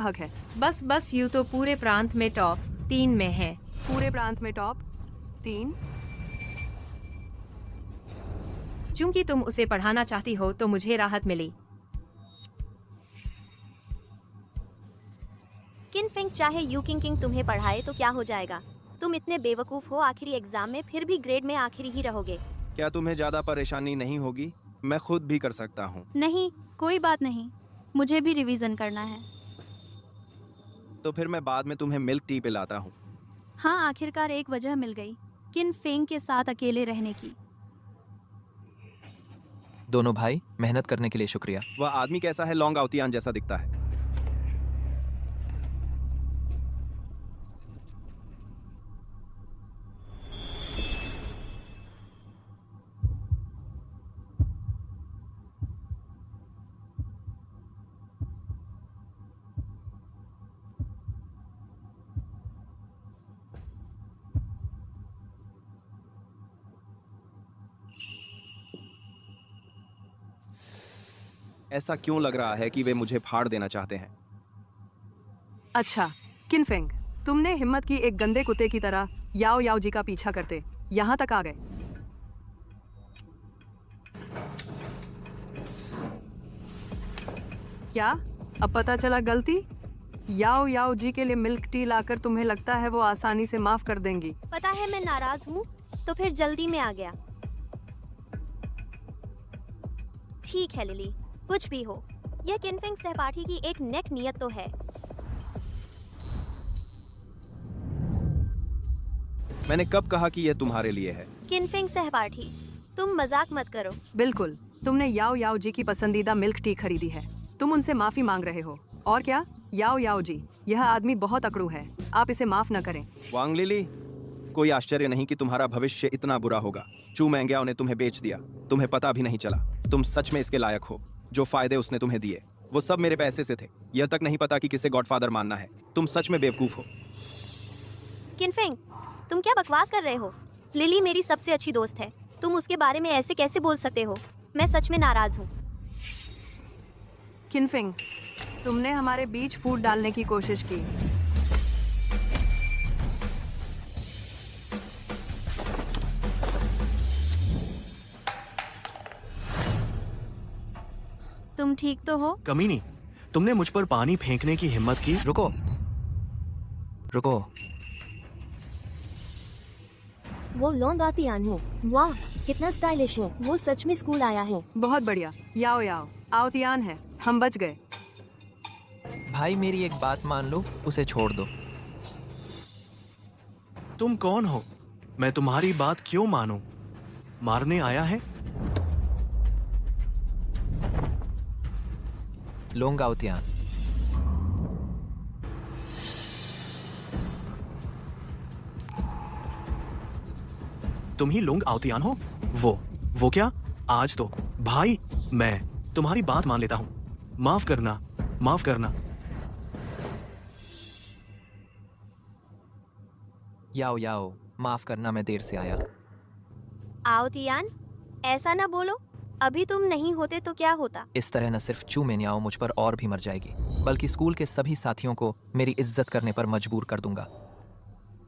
हक है। बस यूं तो पूरे प्रांत में टॉप 3 में है। पूरे प्रांत में टॉप 3। चूंकि तुम उसे पढ़ाना चाहती हो तो मुझे राहत मिली। किन फेंग चाहे यू किंग किंग तुम्हें पढ़ाए तो क्या हो जाएगा। तुम इतने बेवकूफ हो, आखिरी एग्जाम में फिर भी ग्रेड में आखिरी ही रहोगे। क्या तुम्हें ज्यादा परेशानी नहीं होगी? मैं खुद भी कर सकता हूँ। नहीं, कोई बात नहीं, मुझे भी रिवीजन करना है। तो फिर मैं बाद में तुम्हें मिल्क टी पिलाता हूँ। हाँ, आखिरकार एक वजह मिल गई किन फेंग के साथ अकेले रहने की। दोनों भाई, मेहनत करने के लिए शुक्रिया। वह आदमी कैसा है? लॉन्ग आउतियान जैसा दिखता है। ऐसा क्यों लग रहा है कि वे मुझे फाड़ देना चाहते हैं? अच्छा किन फेंग, तुमने हिम्मत की एक गंदे कुत्ते की तरह याओ याओ जी का पीछा करते यहाँ तक आ गए। क्या अब पता चला गलती? याओ याओ जी के लिए मिल्क टी लाकर तुम्हें लगता है वो आसानी से माफ कर देंगी? पता है मैं नाराज हूँ, तो फिर जल्दी में आ गया। ठीक है लिली, कुछ भी हो, यह किनफेंग सहपाठी की एक नेक नियत तो है। मैंने कब कहा कि यह तुम्हारे लिए है? किनफेंग सहपाठी, तुम मजाक मत करो। बिल्कुल, तुमने याओ याओ जी की पसंदीदा मिल्क टी खरीदी है। तुम उनसे माफी मांग रहे हो। और क्या? याओ याओ जी, यह आदमी बहुत अकड़ू है, आप इसे माफ न करें। वांग लिली, कोई आश्चर्य नहीं कि तुम्हारा भविष्य इतना बुरा होगा। चू मैंग्याओ ने तुम्हें बेच दिया, तुम्हें पता भी नहीं चला। तुम सच में इसके लायक हो। जो फायदे उसने तुम्हें दिए वो सब मेरे पैसे से थे। यह तक नहीं पता कि किसे गॉडफादर मानना है। तुम सच में बेवकूफ हो। किनफेंग, तुम क्या बकवास कर रहे हो? लिली मेरी सबसे अच्छी दोस्त है, तुम उसके बारे में ऐसे कैसे बोल सकते हो? मैं सच में नाराज हूँ। किनफेंग, तुमने हमारे बीच फूट डालने की कोशिश की। तुम ठीक तो हो? कमीनी, तुमने मुझ पर पानी फेंकने की हिम्मत की? रुको रुको, वो लॉन्ग आतियान है। वाह, कितना स्टाइलिश है। वो सच में स्कूल आया है। बहुत बढ़िया। याओ याओ आवतियान है, हम बच गए। भाई मेरी एक बात मान लो, उसे छोड़ दो। तुम कौन हो? मैं तुम्हारी बात क्यों मानूं? मारने आया है? लोंग आउतियान, तुम ही लोंग आउतियान हो? वो क्या? आज तो भाई मैं तुम्हारी बात मान लेता हूँ। माफ करना, माफ करना। याओ याओ, माफ करना, मैं देर से आया। आवतियान, ऐसा ना बोलो। अभी तुम नहीं होते तो क्या होता? इस तरह न सिर्फ चू मेन्याओ मुझ पर और भी मर जाएगी, बल्कि स्कूल के सभी साथियों को मेरी इज्जत करने पर मजबूर कर दूंगा।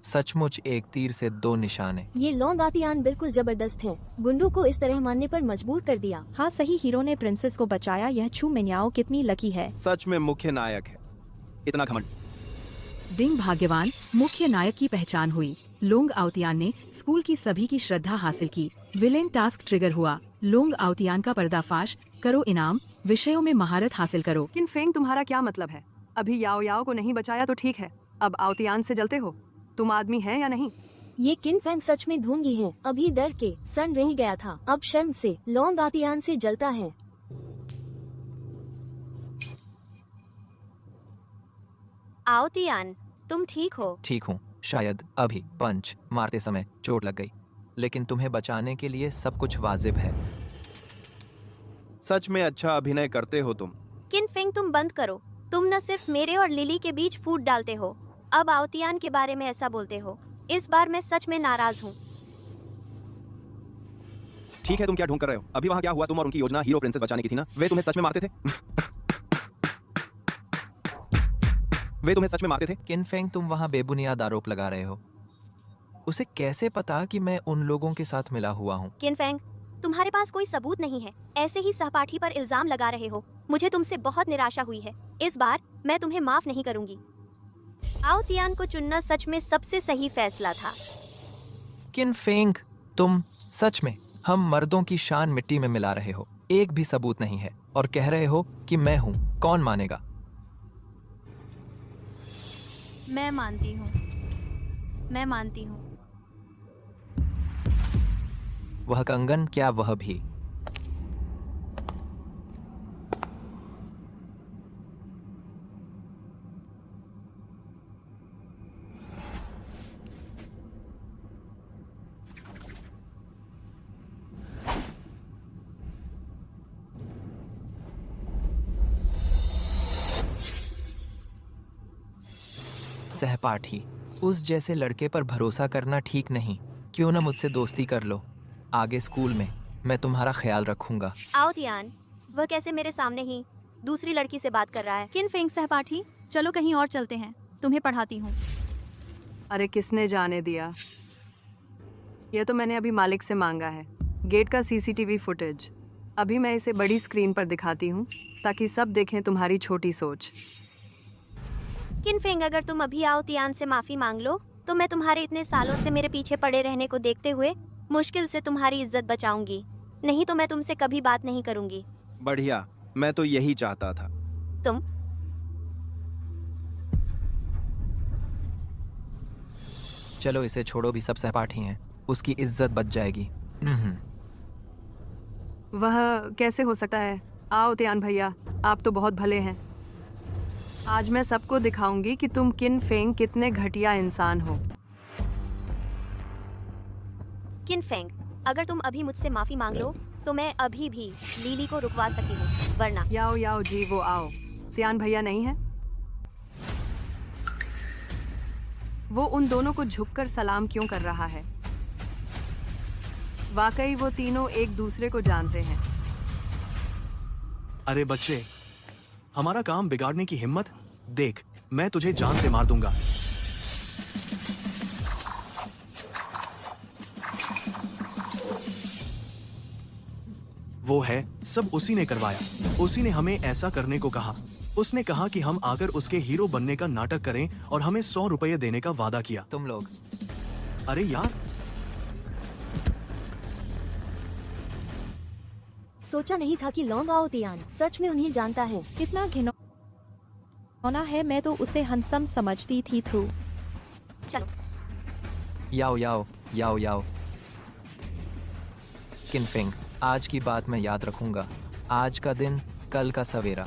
सचमुच एक तीर से दो निशान है। ये लॉन्ग आतियान बिल्कुल जबरदस्त है। गुंडू को इस तरह मानने पर मजबूर कर दिया। हाँ, सही हीरो ने प्रिंसेस को बचाया। यह चू मेन्याओ कितनी लकी है। सच में मुख्य नायक है। इतना घमंड। डिंग भाग्यवान मुख्य नायक की पहचान हुई। लोंग आउतियान ने स्कूल की सभी की श्रद्धा हासिल की। विलेन टास्क ट्रिगर हुआ। लोंग आउतियान का पर्दाफाश करो। इनाम, विषयों में महारत हासिल करो। किनफेंग, तुम्हारा क्या मतलब है? अभी याओ याओ को नहीं बचाया तो ठीक है, अब आवतियान से जलते हो? तुम आदमी हैं या नहीं? ये किनफेंग सच में ढूंगी है। अभी डर के सन रह गया था, अब शर्म से लॉन्ग आतियान से जलता है। आवतियान, तुम ठीक हो? ठीक हूँ, शायद अभी पंच मारते समय चोट लग गई, लेकिन तुम्हें बचाने के लिए सब कुछ वाजिब है। सच में अच्छा अभिनय करते हो तुम। किनफेंग, तुम बंद करो। तुम न सिर्फ मेरे और लिली के बीच फूट डालते हो, अब आवतियान के बारे में ऐसा बोलते हो। इस बार मैं सच में नाराज हूँ। ठीक है, तुम क्या ढूंढ कर रहे हो? अभी वहाँ क्या हुआ? तुम और उनकी योजना हीरो प्रिंसेस बचाने की थी ना? वे तुम्हें सच में मारते थे? वे तुम्हें सच में मारते थे? किनफेंग, तुम वहाँ बेबुनियाद आरोप लगा रहे हो। उसे कैसे पता कि मैं उन लोगों के साथ मिला हुआ हूँ? किनफेंग, तुम्हारे पास कोई सबूत नहीं है, ऐसे ही सहपाठी पर इल्जाम लगा रहे हो। मुझे तुमसे बहुत निराशा हुई है। इस बार मैं तुम्हें माफ नहीं करूंगी। आओ तियान को चुनना सच में सबसे सही फैसला था। किनफेंग, तुम सच में हम मर्दों की शान मिट्टी में मिला रहे हो। एक भी सबूत नहीं है और कह रहे हो कि मैं हूँ। कौन मानेगा? मैं मानती हूँ, मैं मानती हूँ। वह कंगन, क्या वह भी? सहपाठी, उस जैसे लड़के पर भरोसा करना ठीक नहीं। क्यों न मुझसे दोस्ती कर लो। आगे स्कूल में मैं तुम्हारा ख्याल रखूंगा। आओ तियान, वह कैसे मेरे सामने ही दूसरी लड़की से बात कर रहा है? किनफेंग सहपाठी, चलो कहीं और चलते हैं, तुम्हें पढ़ाती हूँ। अरे किसने जाने दिया? यह तो मैंने अभी मालिक से मांगा है, गेट का सीसीटीवी फुटेज। अभी मैं इसे बड़ी स्क्रीन पर दिखाती हूँ ताकि सब देखें तुम्हारी छोटी सोच। किनफेंग, अगर तुम अभी आओ तियान से माफी मांग लो तो मैं तुम्हारे इतने सालों से मेरे पीछे पड़े रहने को देखते हुए मुश्किल से तुम्हारी इज्जत बचाऊंगी। नहीं तो मैं तुमसे कभी बात नहीं करूंगी। बढ़िया, मैं तो यही चाहता था। तुम चलो इसे छोड़ो, भी सब सहपाठी हैं, उसकी इज्जत बच जाएगी। वह कैसे हो सकता है? आओ तियान भैया, आप तो बहुत भले हैं। आज मैं सबको दिखाऊंगी कि तुम किनफेंग कितने घटिया इंसान हो। किनफेंग, अगर तुम अभी मुझसे माफी मांग लो तो मैं अभी भी लीली को रुकवा सकती हूँ, वरना याओ याओ जी, वो आओ। तियान भैया नहीं है? वो उन दोनों को झुककर सलाम क्यों कर रहा है? वाकई वो तीनों एक दूसरे को जानते हैं। अरे बच्चे, हमारा काम बिगाड़ने की हिम्मत देख, मैं तुझे जान से मार दूंगा। वो है सब उसी ने करवाया। उसी ने हमें ऐसा करने को कहा। उसने कहा कि हम आकर उसके हीरो बनने का नाटक करें और हमें 100 रुपये देने का वादा किया। तुम लोग अरे यार, सोचा नहीं था कि लॉन्ग आओ तियान सच में उन्हें जानता है। कितना घिनौना है, मैं तो उसे हंसम समझती थी। थ्रू चलो। याओ याओ याओ याओ। किनफेंग, आज की बात मैं याद रखूंगा। आज का दिन, कल का सवेरा।